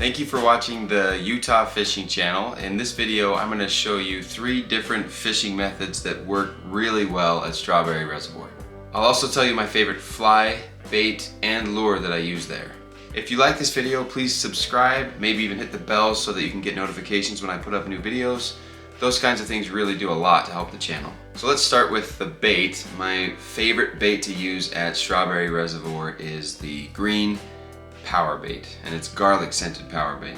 Thank you for watching the Utah Fishing Channel. In this video, I'm going to show you 3 different fishing methods that work really well at Strawberry Reservoir. I'll also tell you my favorite fly, bait, and lure that I use there. If you like this video, please subscribe, maybe even hit the bell so that you can get notifications when I put up new videos. Those kinds of things really do a lot to help the channel. So let's start with the bait. My favorite bait to use at Strawberry Reservoir is the green power bait, and it's garlic scented power bait.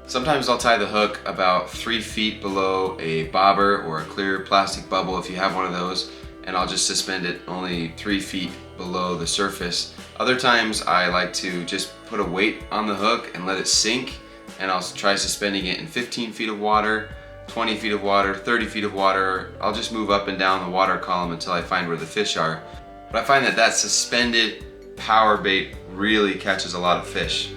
Sometimes I'll tie the hook about 3 feet below a bobber or a clear plastic bubble if you have one of those, and I'll just suspend it only 3 feet below the surface. Other times I like to just put a weight on the hook and let it sink, and I'll try suspending it in 15 feet of water, 20 feet of water, 30 feet of water. I'll just move up and down the water column until I find where the fish are. But I find that that suspended power bait really catches a lot of fish.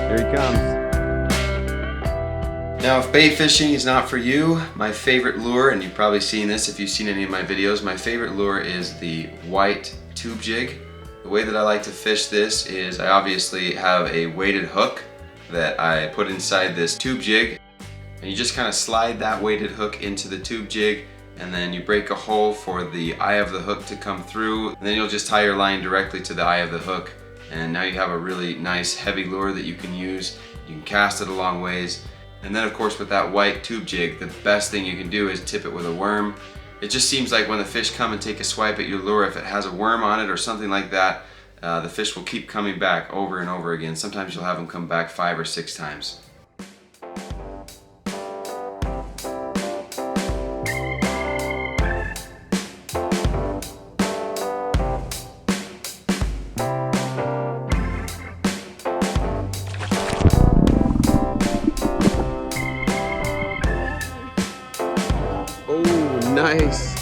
Here he comes. Now, if bait fishing is not for you, my favorite lure, and you've probably seen this if you've seen any of my videos, my favorite lure is the white Tube Jig. The way that I like to fish this is I obviously have a weighted hook that I put inside this Tube Jig, and you just kind of slide that weighted hook into the Tube Jig, and then you break a hole for the eye of the hook to come through, and then you'll just tie your line directly to the eye of the hook, and now you have a really nice heavy lure that you can use. You can cast it a long ways. And then of course with that white Tube Jig, the best thing you can do is tip it with a worm. It just seems like when the fish come and take a swipe at your lure, if it has a worm on it or something like that, the fish will keep coming back over and over again. Sometimes you'll have them come back 5 or 6 times. Nice.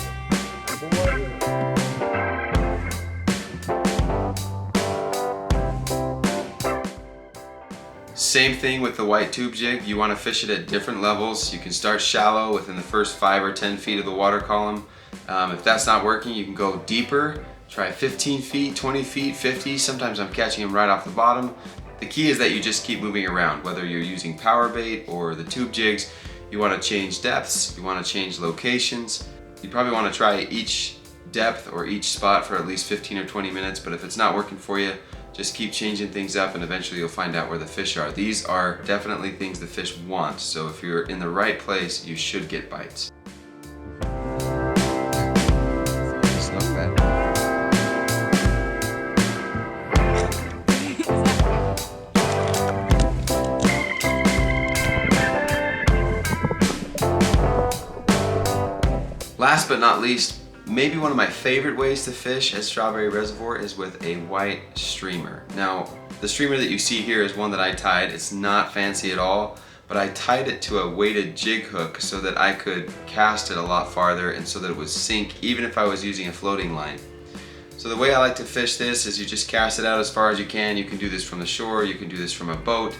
Same thing with the white Tube Jig. You want to fish it at different levels. You can start shallow within the first 5 or 10 feet of the water column. If that's not working, you can go deeper. Try 15 feet, 20 feet, 50. Sometimes I'm catching them right off the bottom. The key is that you just keep moving around, whether you're using power bait or the Tube Jigs. You want to change depths, you want to change locations. You probably want to try each depth or each spot for at least 15 or 20 minutes, but if it's not working for you, just keep changing things up and eventually you'll find out where the fish are. These are definitely things the fish want, so if you're in the right place, you should get bites. Last but not least, maybe one of my favorite ways to fish at Strawberry Reservoir is with a white streamer. Now, the streamer that you see here is one that I tied. It's not fancy at all, but I tied it to a weighted jig hook so that I could cast it a lot farther and so that it would sink even if I was using a floating line. So the way I like to fish this is you just cast it out as far as you can. You can do this from the shore, you can do this from a boat.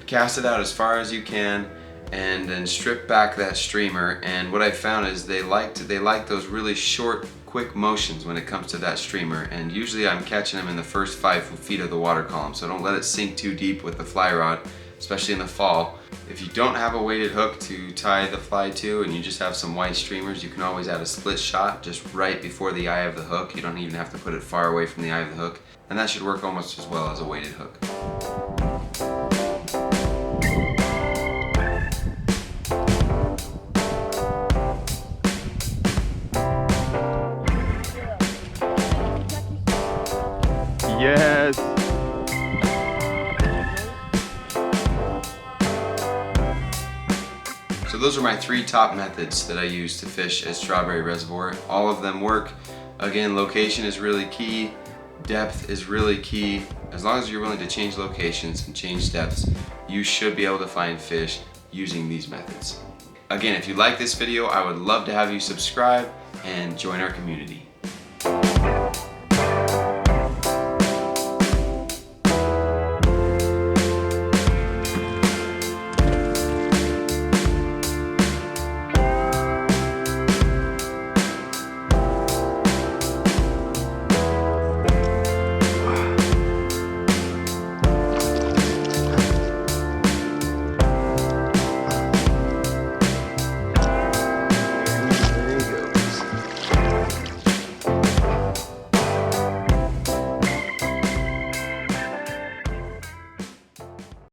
Cast it out as far as you can, and then strip back that streamer. And what I found is they like those really short, quick motions when it comes to that streamer, and usually I'm catching them in the first 5 feet of the water column, so don't let it sink too deep with the fly rod, especially in the fall. If you don't have a weighted hook to tie the fly to and you just have some white streamers, you can always add a split shot just right before the eye of the hook. You don't even have to put it far away from the eye of the hook, and that should work almost as well as a weighted hook. Yes. So those are my 3 top methods that I use to fish at Strawberry Reservoir. All of them work. Again, location is really key. Depth is really key. As long as you're willing to change locations and change depths, you should be able to find fish using these methods. Again, if you like this video, I would love to have you subscribe and join our community.